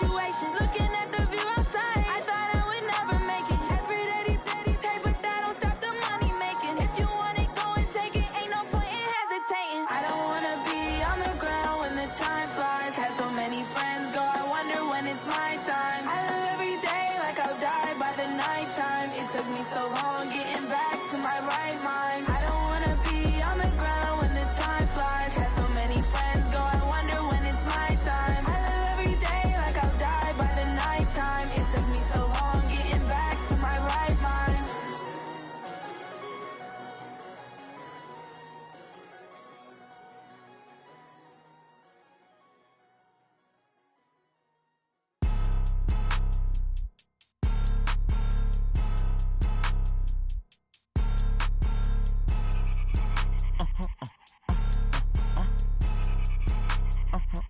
situation. Looking at the view outside, I thought I would never make it. Every day, take, but that don't stop the money making. If you want it, go and take it. Ain't no point in hesitating. I don't wanna be on the ground when the time flies. Had so many friends go, I wonder when it's my time. I live every day like I'll die by the nighttime. It took me so long getting back to my right mind. I don't wanna be on the ground when the time flies. Had so many friends go, I wonder when it's my time. I live every day like I'll die by the nighttime. It took me so long getting back to my right mind.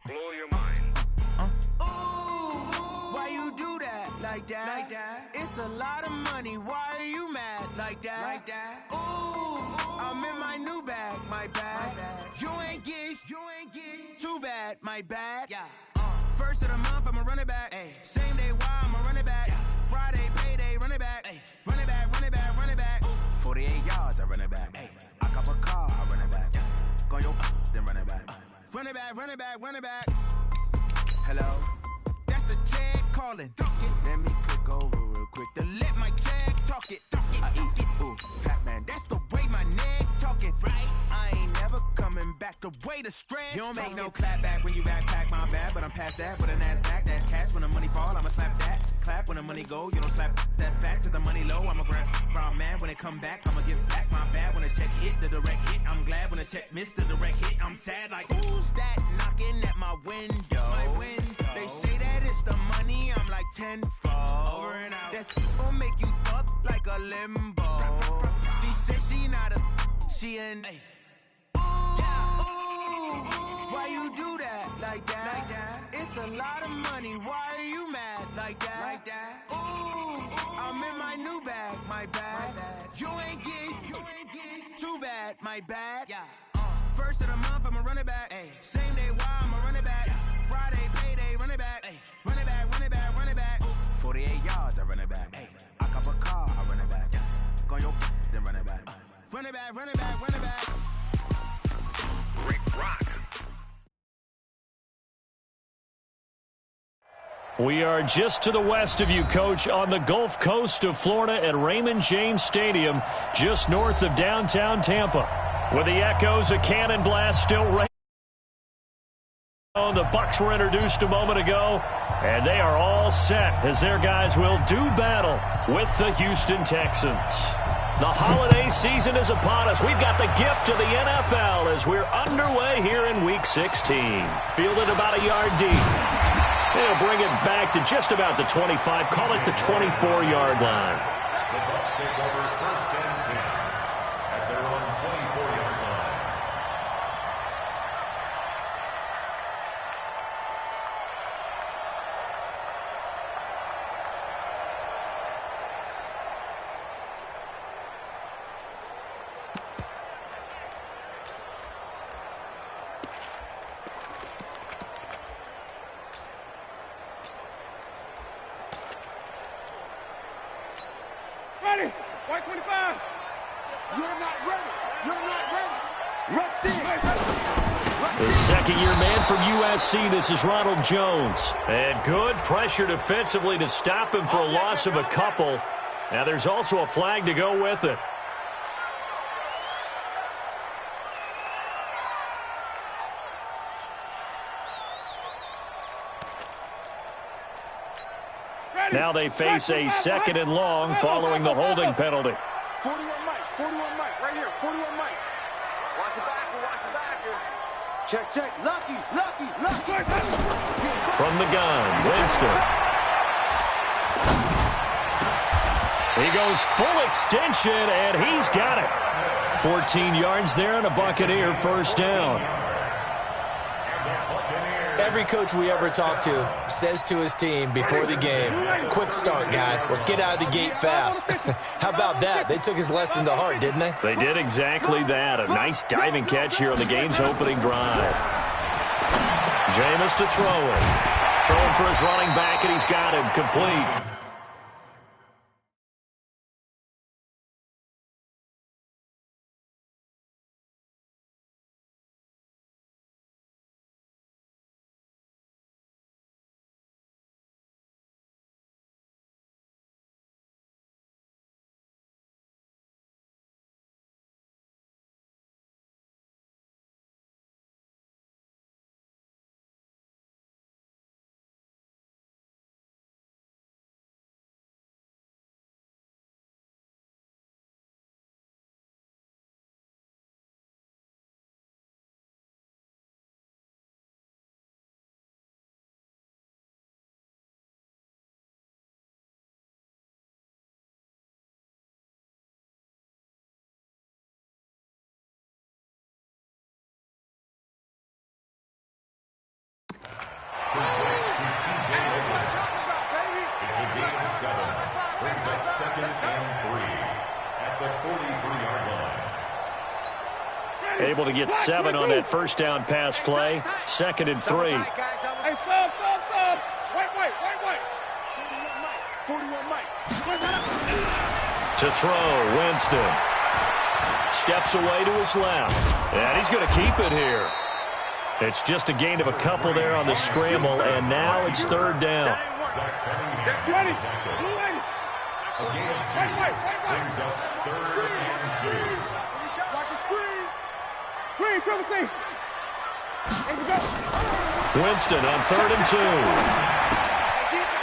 Blow your mind. Why you do that like that? It's a lot of money. Why are you mad like that? Ooh, I'm in my new bag, my bag. You ain't get too bad, my bad. First of the month, I'ma run it back. Same day, why I'ma run it back. Friday, payday, run it back. Run it back, run it back, run it back. 48 yards, I run it back. I cop a car, I run it back. Go your then run it back. Run it back, run it back, run it back. Hello, that's the jag calling. Let me click over real quick to let my jag talk it. I eat it, ooh, Pac-Man. That's the way my neck talking, right? I ain't never coming back. The way the stress. You don't make no clap back when you backpack my bad, but I'm past that. With a NASDAQ, that's cash. When the money fall, I'ma slap that. Clap when the money go, you don't slap. That's facts. If the money low, I'ma grab brown man. When it come back, I'ma give back my bad. When the check hit, the direct hit. I'm glad when the check missed the direct hit. I'm sad like, who's that knocking at my window? They say that it's the money, I'm like tenfold. Over and out. That's gon' make you up like a limbo. She said she not a, she an. Why you do that like that? It's a lot of money. Why are you mad like that? Ooh, I'm in my new bag, my bad. You ain't get too bad, my bad. First of the month, I'ma run it back. Same day, why I'ma run it back. Friday, payday, run it back. Run it back, run it back, run it back. 48 yards, I run it back. I cop a car, I run it back. Go your then run it back. Run it back, run it back, run it back. Rick Rock. We are just to the west of you, Coach, on the Gulf Coast of Florida at Raymond James Stadium, just north of downtown Tampa. With the echoes of cannon blast still ringing. The Bucs were introduced a moment ago, and they are all set as their guys will do battle with the Houston Texans. The holiday season is upon us. We've got the gift of the NFL as we're underway here in Week 16. Fielded about a yard deep. They'll bring it back to just about the 25, call it the 24-yard line. The Bucs take over first and 10 at their own 24-yard line. Ready? Strike 25. You're not ready. You're not ready. Rush in. The second-year man from USC, this is Ronald Jones. And good pressure defensively to stop him for a loss of a couple. Now there's also a flag to go with it. Now they face a second and long following the holding penalty. 41 Mike, right here, 41 Mike. Watch the back here. Check. Lucky. From the gun, Winston. He goes full extension, and he's got it. 14 yards there and a Buccaneer first down. Every coach we ever talk to says to his team before the game, quick start, guys. Let's get out of the gate fast. How about that? They took his lesson to heart, didn't they? They did exactly that. A nice diving catch here on the game's opening drive. Jameis to throw it. Throwing for his running back, and he's got him complete. It's a gain of 7. Brings up 2nd and 3 at the 43-yard line. Able to get 7 on that first down pass play. 2nd and 3. Hey, stop. Wait. 41 Mike. To throw, Winston. Steps away to his left. And he's going to keep it here. It's just a gain of a couple there on the scramble, and now it's 3rd down. Get ready. A gain of 2. Brings up 3rd and 2. Watch the screen. Screen, triple T. Here we go. Winston on 3rd and 2.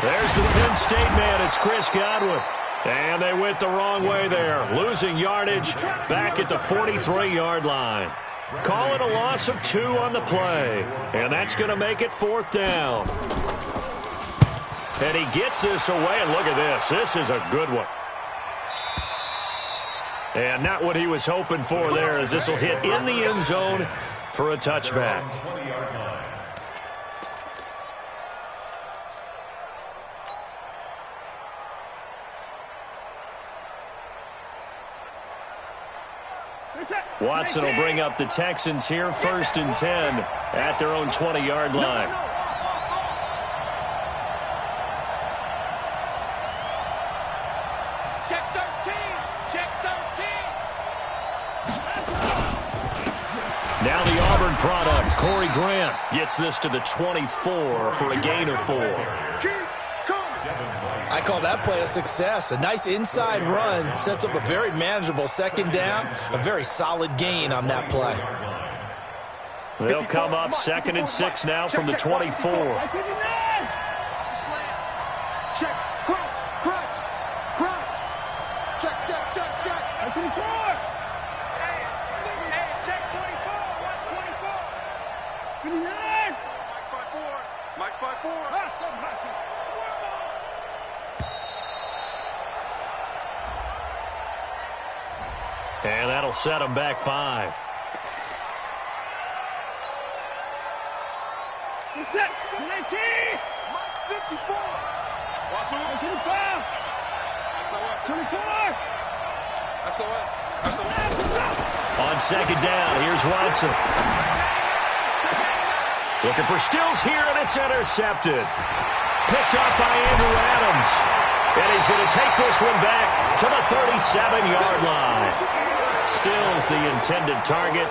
There's the Penn State man. It's Chris Godwin. And they went the wrong way there. Losing yardage back at the 43-yard line. Call it a loss of 2 on the play. And that's going to make it 4th down. And he gets this away. And look at this. This is a good one. And not what he was hoping for there, as this will hit in the end zone for a touchback. 20-yard line. Watson will bring up the Texans here, 1st and 10 at their own 20-yard line. Check 13. Now the Auburn product, Corey Grant, gets this to the 24 for a gain of 4. I call that play a success. A nice inside run sets up a very manageable 2nd down. A very solid gain on that play. They'll come up 2nd and 6 now from the 24. Check, crunch. Check. I can score. Hey, check 24. Watch 24. 59. Mike 5-4. Hustle. And that'll set him back 5. Set 19. Mike 54. Watch the 25. 24. On 2nd down, here's Watson. Looking for Stills here, and it's intercepted. Picked off by Andrew Adams. And he's going to take this one back to the 37-yard line. Stills the intended target.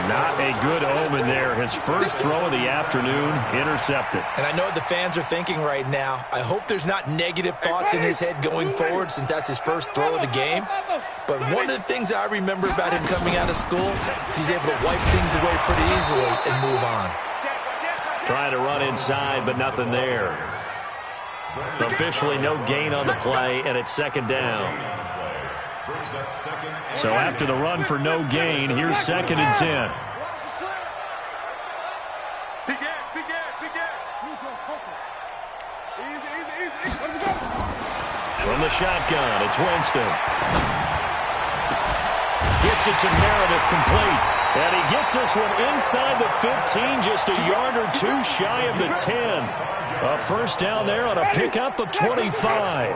Not a good omen there. His first throw of the afternoon intercepted. And I know what the fans are thinking right now. I hope there's not negative thoughts in his head going forward since that's his first throw of the game. But one of the things I remember about him coming out of school is he's able to wipe things away pretty easily and move on. Trying to run inside, but nothing there. Officially no gain on the play, and it's 2nd down. So after the run for no gain, here's 2nd and 10. From the shotgun, it's Winston. Gets it to Meredith complete. And he gets this one inside the 15, just a yard or 2 shy of the 10. A first down there on a pickup of 25.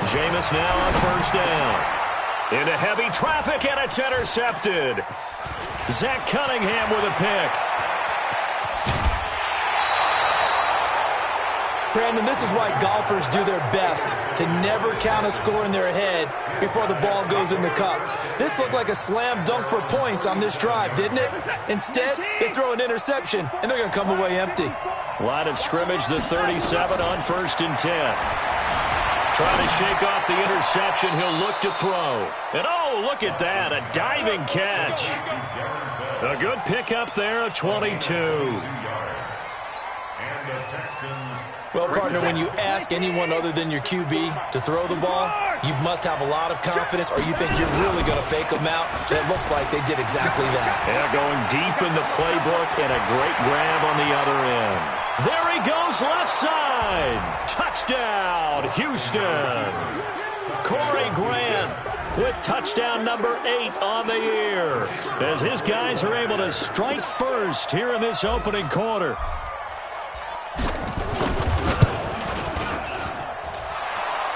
Jameis now on 1st down. Into heavy traffic, and it's intercepted. Zach Cunningham with a pick. Brandon, this is why golfers do their best to never count a score in their head before the ball goes in the cup. This looked like a slam dunk for points on this drive, didn't it? Instead, they throw an interception, and they're going to come away empty. Line of scrimmage, the 37 on 1st and 10. Trying to shake off the interception. He'll look to throw. And, oh, look at that, a diving catch. A good pickup there, a 22. Well, partner, when you ask anyone other than your QB to throw the ball, you must have a lot of confidence, or you think you're really going to fake them out. And it looks like they did exactly that. Yeah, going deep in the playbook and a great grab on the other end. There he goes, left side. Touchdown, Houston. Corey Grant with touchdown number 8 on the year, as his guys are able to strike first here in this opening quarter.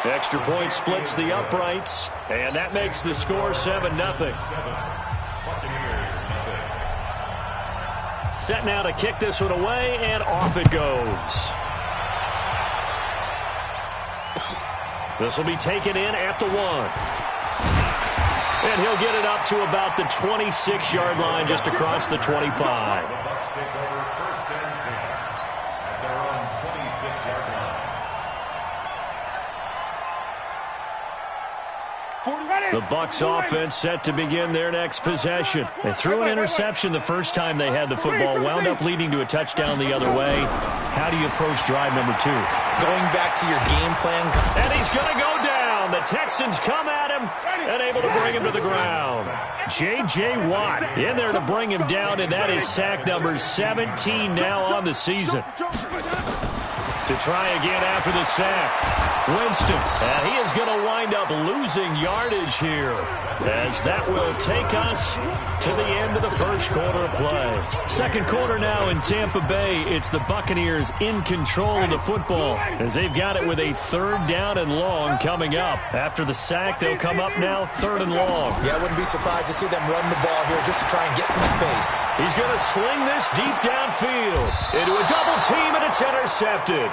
Extra point splits the uprights, and that makes the score 7-0. Set now to kick this one away, and off it goes. This will be taken in at the 1. And he'll get it up to about the 26-yard line, just across the 25. The Bucs offense set to begin their next possession. They threw an interception the first time they had the football, wound up leading to a touchdown the other way. How do you approach drive number 2? Going back to your game plan. And he's going to go down. The Texans come at him and able to bring him to the ground. J.J. Watt in there to bring him down, and that is sack number 17 now on the season. To try again after the sack. Winston, and he is going to wind up losing yardage here, as that will take us to the end of the first quarter of play. Second quarter now in Tampa Bay. It's the Buccaneers in control of the football, as they've got it with a 3rd down and long coming up. After the sack, they'll come up now 3rd and long. Yeah, I wouldn't be surprised to see them run the ball here just to try and get some space. He's going to sling this deep downfield into a double team, and it's intercepted.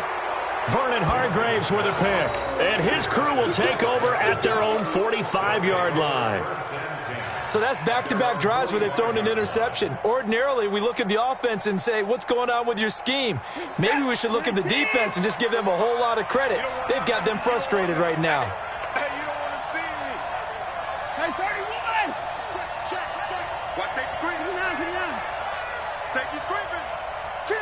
Vernon Hargraves with a pick, and his crew will take over at their own 45-yard line. So that's back-to-back drives where they've thrown an interception. Ordinarily, we look at the offense and say, what's going on with your scheme? Maybe we should look at the defense and just give them a whole lot of credit. They've got them frustrated right now. Hey, you don't want to see me. Hey, 31! Check. Watch safety creeping. Safety's creeping. Kill.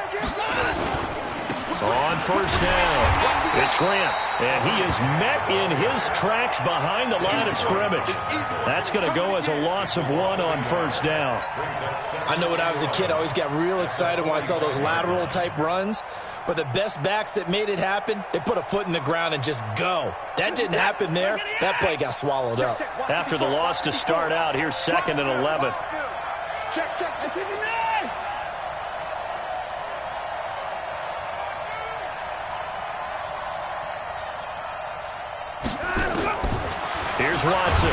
On 1st down, it's Grant, and he is met in his tracks behind the line of scrimmage. That's going to go as a loss of 1 on 1st down. I know when I was a kid, I always got real excited when I saw those lateral-type runs, but the best backs that made it happen, they put a foot in the ground and just go. That didn't happen there. That play got swallowed up. After the loss to start out, here's 2nd and 11. Check. Here's Watson.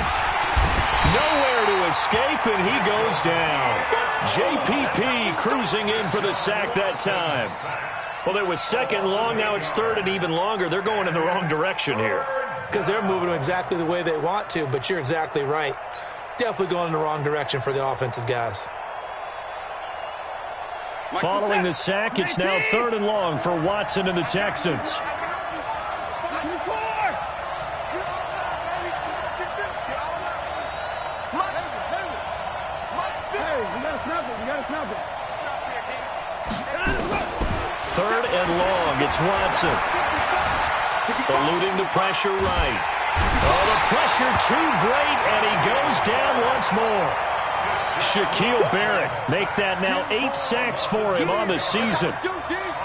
Nowhere to escape, and he goes down. JPP cruising in for the sack that time. Well, it was 2nd and long. Now it's 3rd and even longer. They're going in the wrong direction here. Because they're moving exactly the way they want to, but you're exactly right. Definitely going in the wrong direction for the offensive guys. Following the sack, it's now 3rd and long for Watson and the Texans. Third and long, it's Watson. Eluding the pressure right. Oh, the pressure too great, and he goes down once more. Shaquille Barrett make that now 8 sacks for him on the season.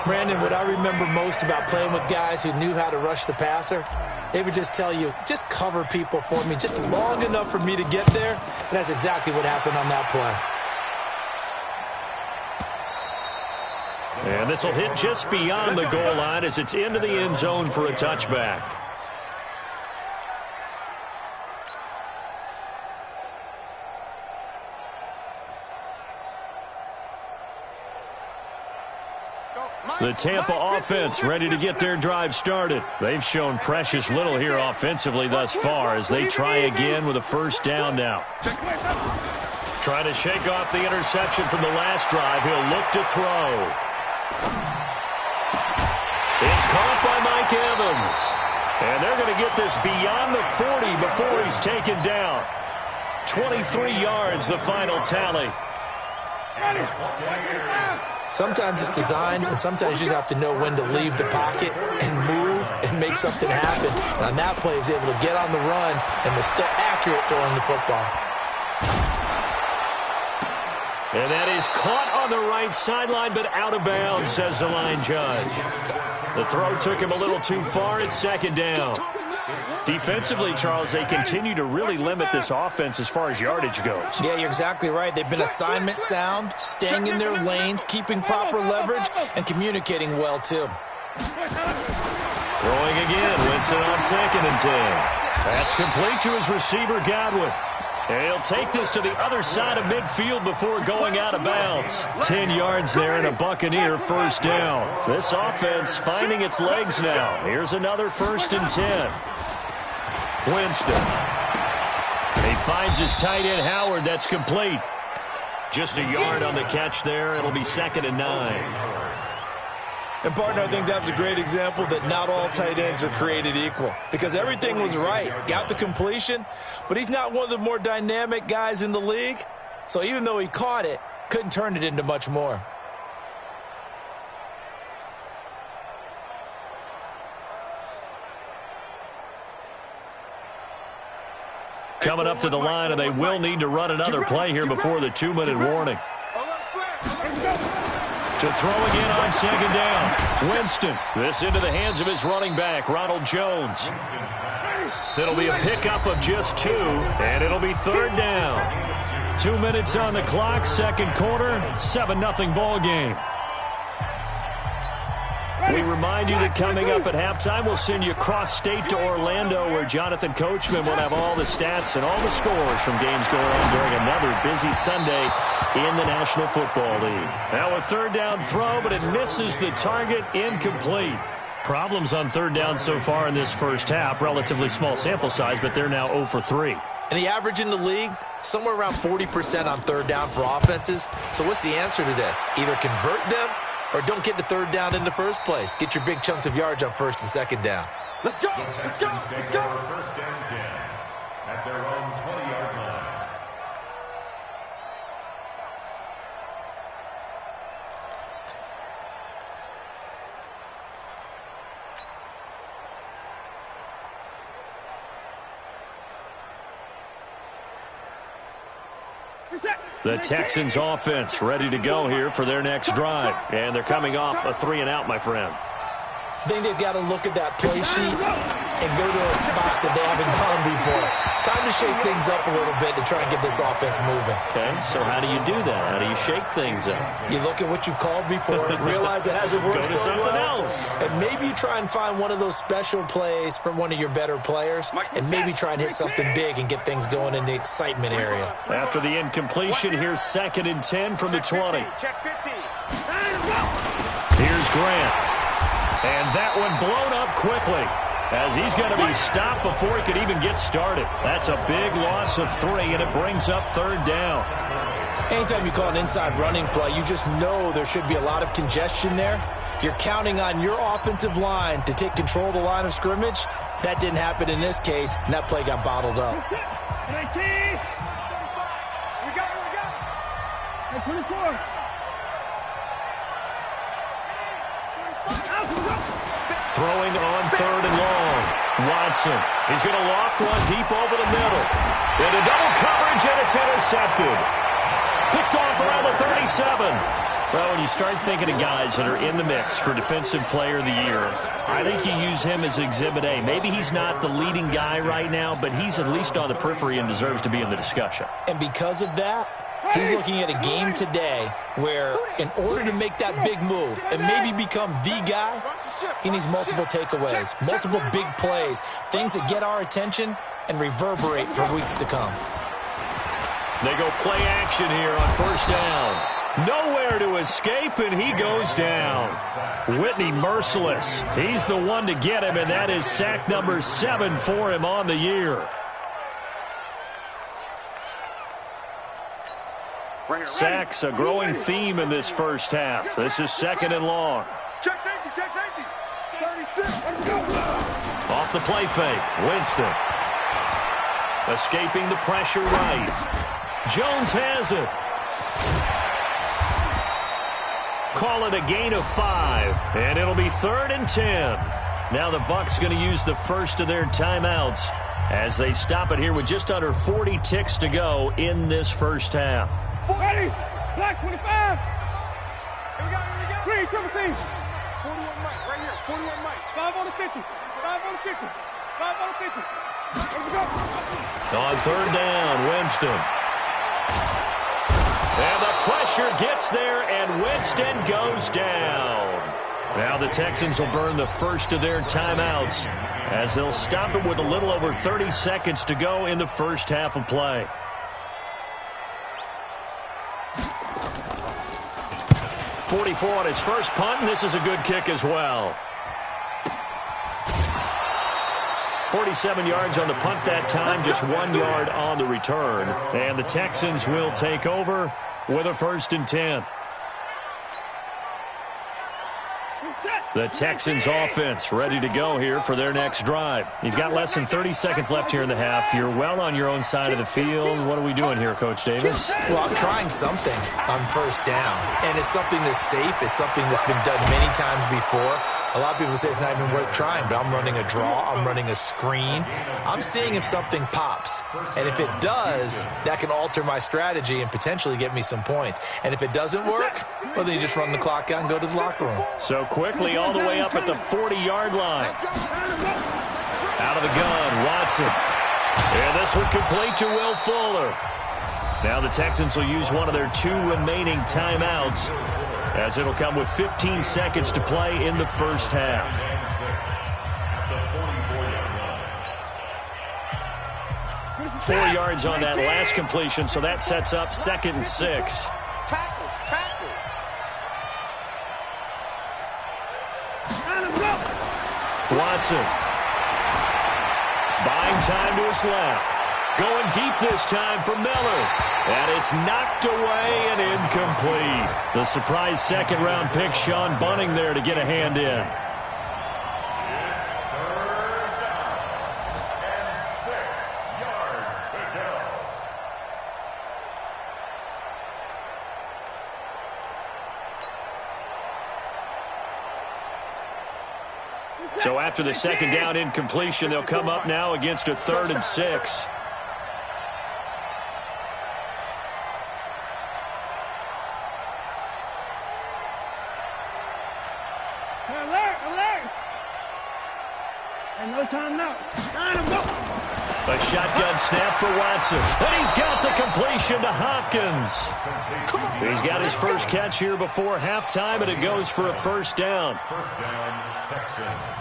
Brandon, what I remember most about playing with guys who knew how to rush the passer, they would just tell you, just cover people for me, just long enough for me to get there. And that's exactly what happened on that play. And this will hit just beyond the goal line as it's into the end zone for a touchback. The Tampa offense ready to get their drive started. They've shown precious little here offensively thus far as they try again with a first down now. Trying to shake off the interception from the last drive. He'll look to throw. It's caught by Mike Evans. And they're going to get this beyond the 40 before he's taken down. 23 yards, the final tally. Sometimes it's designed, and sometimes you just have to know when to leave the pocket and move and make something happen. And on that play, he was able to get on the run and was still accurate throwing the football. And that is caught on the right sideline, but out of bounds, says the line judge. The throw took him a little too far. It's second down. Defensively, Charles, they continue to really limit this offense as far as yardage goes. Yeah, you're exactly right. They've been assignment sound, staying in their lanes, keeping proper leverage, and communicating well, too. Throwing again. Winston on 2nd and 10. That's complete to his receiver, Godwin. And he'll take this to the other side of midfield before going out of bounds. 10 yards there and a Buccaneer first down. This offense finding its legs now. Here's another 1st and 10. Winston. He finds his tight end, Howard. That's complete. Just a yard on the catch there. It'll be 2nd and 9. And, partner, I think that's a great example that not all tight ends are created equal. Because everything was right. Got the completion, but he's not one of the more dynamic guys in the league. So even though he caught it, couldn't turn it into much more. Coming up to the line, and they will need to run another play here before the 2-minute warning. To throw again on 2nd down. Winston. This into the hands of his running back, Ronald Jones. It'll be a pickup of just 2, and it'll be 3rd down. 2 minutes on the clock, 2nd quarter, 7-0 ball game. We remind you that coming up at halftime, we'll send you cross-state to Orlando, where Jonathan Coachman will have all the stats and all the scores from games going on during another busy Sunday in the National Football League. Now a 3rd down throw, but it misses the target, incomplete. Problems on 3rd down so far in this first half. Relatively small sample size, but they're now 0 for 3. And the average in the league, somewhere around 40% on 3rd down for offenses. So what's the answer to this? Either convert them or don't get the 3rd down in the first place. Get your big chunks of yards on 1st and 2nd down. Let's go! Let's go! Let's go! 1st and 10 at their own 20-yard line. The Texans offense ready to go here for their next drive. And they're coming off a 3-and-out, my friend. I think they've got to look at that play sheet and go to a spot that they haven't gone before. Time to shake things up a little bit to try and get this offense moving. Okay, so how do you do that? How do you shake things up? You look at what you've called before, realize it hasn't worked so something well, else. and maybe you try and find one of those special plays from one of your better players, and maybe try and hit something big and get things going in the excitement area. After the incompletion, here's 2nd and 10 from the 20. Here's Grant. And that one blown up quickly as he's going to be stopped before he could even get started. That's a big loss of 3, and it brings up 3rd down. Anytime you call an inside running play, you just know there should be a lot of congestion there. You're counting on your offensive line to take control of the line of scrimmage. That didn't happen in this case, and that play got bottled up. 24. Throwing on 3rd and long. Watson. He's going to loft one deep over the middle. Into double coverage, and it's intercepted. Picked off around the 37. Well, when you start thinking of guys that are in the mix for Defensive Player of the Year, I think you use him as Exhibit A. Maybe he's not the leading guy right now, but he's at least on the periphery and deserves to be in the discussion. And because of that, he's looking at a game today where in order to make that big move and maybe become the guy, he needs multiple takeaways, multiple big plays, things that get our attention and reverberate for weeks to come. They go play action here on 1st down. Nowhere to escape, and he goes down. Whitney merciless. He's the one to get him, and that is sack number 7 for him on the year. Sacks, a growing theme in this first half. This is 2nd and long. Check safety, check safety. 36, let's go. Off the play fake, Winston. Escaping the pressure right. Jones has it. Call it a gain of 5, and it'll be 3rd and 10. Now the Bucs going to use the first of their timeouts as they stop it here with just under 40 ticks to go in this first half. 40, black 25. Here we go. Green, triple team. 41 Mike, right here, 41 Mike. 5 on the 50, 5 on the 50, 5 on the 50. Let's go. On 3rd down, Winston. And the pressure gets there, and Winston goes down. Now the Texans will burn the first of their timeouts as they'll stop it with a little over 30 seconds to go in the first half of play. .44 on his first punt, and this is a good kick as well. 47 yards on the punt that time, just 1 yard on the return. And the Texans will take over with a 1st and 10. The Texans offense ready to go here for their next drive. You've got less than 30 seconds left here in the half. You're well on your own side of the field. What are we doing here, Coach Davis? Well, I'm trying something on 1st down, and it's something that's safe. It's something that's been done many times before. A lot of people say it's not even worth trying, but I'm running a draw. I'm running a screen. I'm seeing if something pops. And if it does, that can alter my strategy and potentially get me some points. And if it doesn't work, well, then you just run the clock out and go to the locker room. So quickly all the way up at the 40-yard line. Out of the gun, Watson. And this one complete to Will Fuller. Now the Texans will use one of their 2 remaining timeouts, as it'll come with 15 seconds to play in the first half. Four yards on that last completion, so that sets up 2nd and 6. Tackles. Watson. Buying time to his left. Going deep this time for Miller. And it's knocked away and incomplete. The surprise 2nd-round pick, Sean Bunning, there to get a hand in. So after the 2nd down incompletion, they'll come up now against a 3rd and 6. Alert! And no time now. A shotgun snap for Watson. And he's got the completion to Hopkins. He's got his first catch here before halftime, and it goes for a 1st down. 1st down, Texans.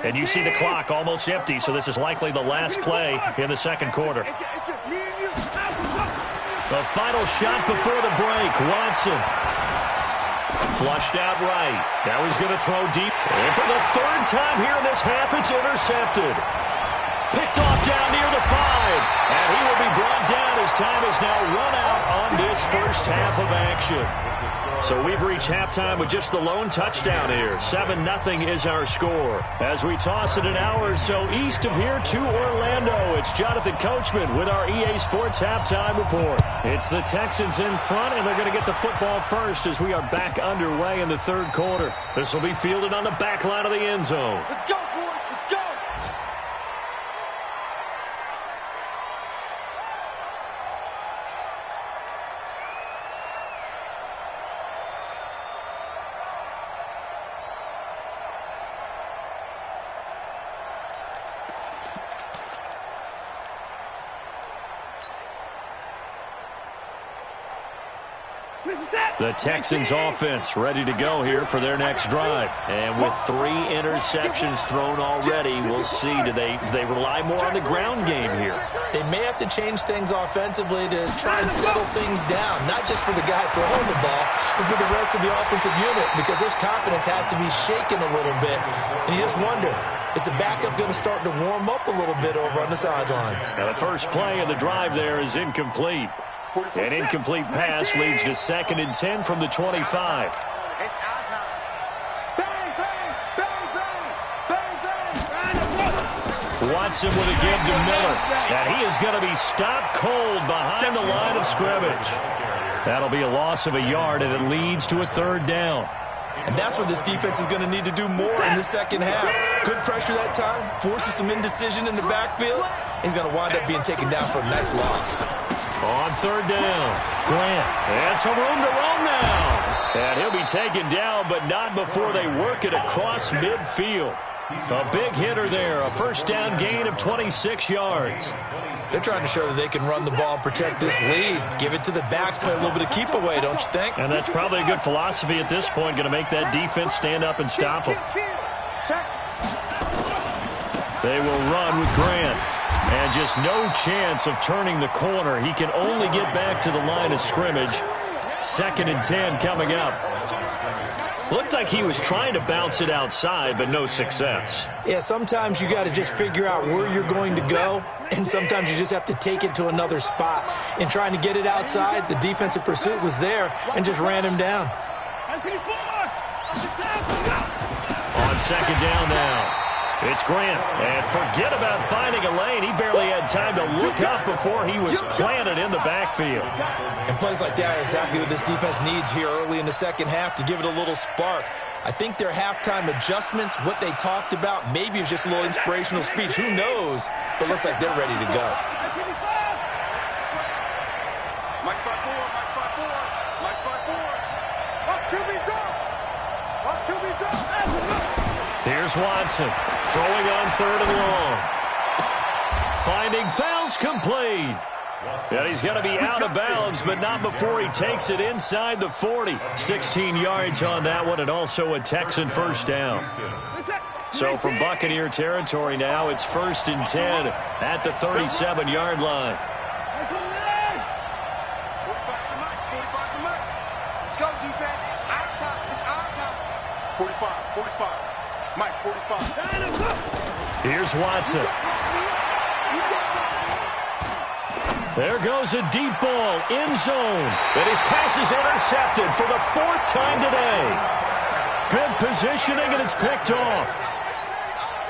And you see the clock almost empty, so this is likely the last play in the 2nd quarter. The final shot before the break, Watson. Flushed out right. Now he's going to throw deep. And for the 3rd time here in this half, it's intercepted. Picked off down near the 5. And he will be brought down as time is now run out on this first half of action. So we've reached halftime with just the lone touchdown here. 7-0 is our score. As we toss it an hour or so east of here to Orlando, it's Jonathan Coachman with our EA Sports Halftime Report. It's the Texans in front, and they're going to get the football first as we are back underway in the 3rd quarter. This will be fielded on the back line of the end zone. Let's go, boys. Let's go. The Texans offense ready to go here for their next drive. And with 3 interceptions thrown already, we'll see. Do they rely more on the ground game here? They may have to change things offensively to try and settle things down, not just for the guy throwing the ball, but for the rest of the offensive unit, because his confidence has to be shaken a little bit. And you just wonder, is the backup going to start to warm up a little bit over on the sideline? Now the first play of the drive there is incomplete. An incomplete pass leads to 2nd and 10 from the 25. It's our time. Bang, bang, bang, bang, bang, bang. Watson with a give to Miller. And he is going to be stopped cold behind the line of scrimmage. That'll be a loss of a yard, and it leads to a 3rd down. And that's what this defense is going to need to do more in the second half. Good pressure that time, forces some indecision in the backfield. He's going to wind up being taken down for a nice loss. On 3rd down, Grant, and some room to run now. And he'll be taken down, but not before they work it across midfield. A big hitter there, a 1st down gain of 26 yards. They're trying to show that they can run the ball and protect this lead. Give it to the backs, play a little bit of keep away, don't you think? And that's probably a good philosophy at this point, going to make that defense stand up and stop them. They will run with Grant. And just no chance of turning the corner. He can only get back to the line of scrimmage. 2nd and 10 coming up. Looked like he was trying to bounce it outside, but no success. Yeah, sometimes you got to just figure out where you're going to go, and sometimes you just have to take it to another spot. In trying to get it outside, the defensive pursuit was there and just ran him down. On 2nd down now. It's Grant, and forget about finding a lane. He barely had time to look up before he was planted in the backfield. And plays like that are exactly what this defense needs here early in the second half to give it a little spark. I think their halftime adjustments, what they talked about, maybe it was just a little inspirational speech. Who knows? But it looks like they're ready to go. Mike 5-4, Mike 5-4, Mike 5-4. Watch QB drop. Watch QB drop. Here's Watson, throwing on 3rd and long. Finding Fouls complete. And he's going to be out of bounds, but not before he takes it inside the 40. 16 yards on that one, and also a Texan 1st down. So from Buccaneer territory now, it's 1st and 10 at the 37-yard line. Let's go, defense. Our time. It's our time. 45. Mike, 45. Here's Watson. There goes a deep ball, end zone. And his pass is intercepted for the 4th time today. Good positioning, and it's picked off.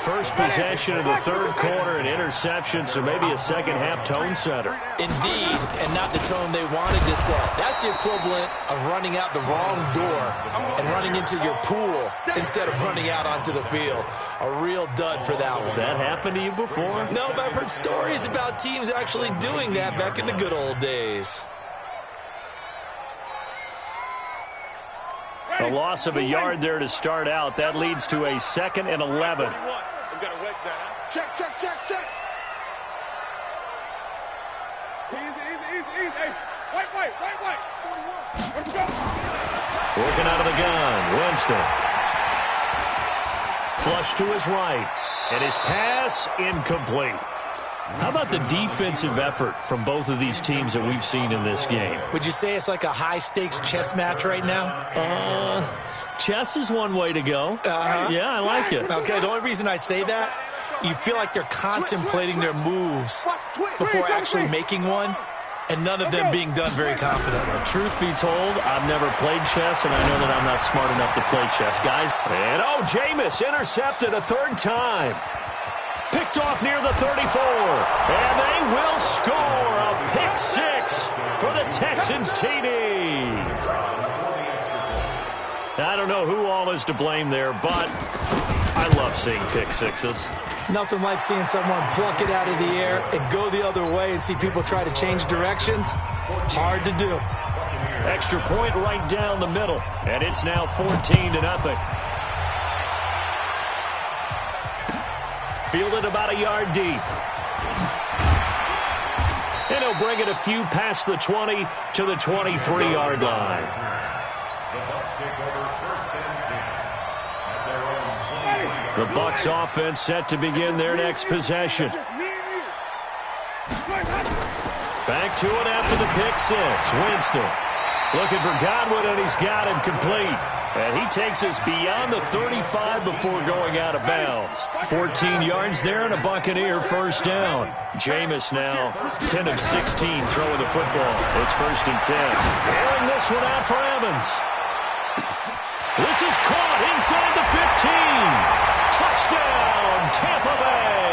First possession of the 3rd quarter, an interception, so maybe a second-half tone setter. Indeed, and not the tone they wanted to set. That's the equivalent of running out the wrong door and running into your pool instead of running out onto the field. A real dud for that one. Has that happened to you before? No, but I've heard stories about teams actually doing that back in the good old days. A loss of a yard there to start out. That leads to a 2nd and 11. Check. Easy. Hey, white. Let's go. Working out of the gun, Winston. Flush to his right. And his pass incomplete. How about the defensive effort from both of these teams that we've seen in this game? Would you say it's like a high-stakes chess match right now? Chess is one way to go. Yeah, I like it. Okay, the only reason I say that, you feel like they're contemplating their moves before actually making one, and none of them being done very confidently. Truth be told, I've never played chess, and I know that I'm not smart enough to play chess, guys. And, Jameis intercepted a 3rd time. Picked off near the 34, and they will score a pick 6 for the Texans TD. I don't know who all is to blame there, but I love seeing pick 6s. Nothing like seeing someone pluck it out of the air and go the other way and see people try to change directions. Hard to do. Extra point right down the middle, and it's now 14-0. Fielded about a yard deep. And he'll bring it a few past the 20 to the 23-yard line. The Bucs take over first and 10 at their own 23-yard line. The Bucs offense set to begin their next possession. Back to it after the pick six. Winston looking for Godwin, and he's got him complete. And he takes us beyond the 35 before going out of bounds. 14 yards there and a Buccaneer first down. Jameis now 10 of 16 throwing the football. It's first and 10. Airing this one out for Evans. This is caught inside the 15. Touchdown, Tampa Bay.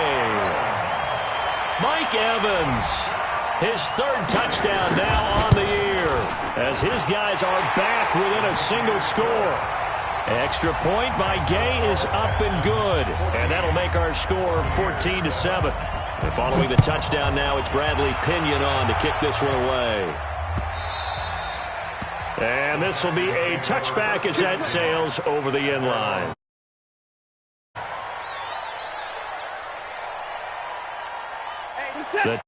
Mike Evans, his third touchdown now on the year, as his guys are back within a single score. Extra point by Gay is up and good, and that'll make our score 14-7. And following the touchdown now, it's Bradley Pinion on to kick this one away. And this will be a touchback as that sails over the end line. The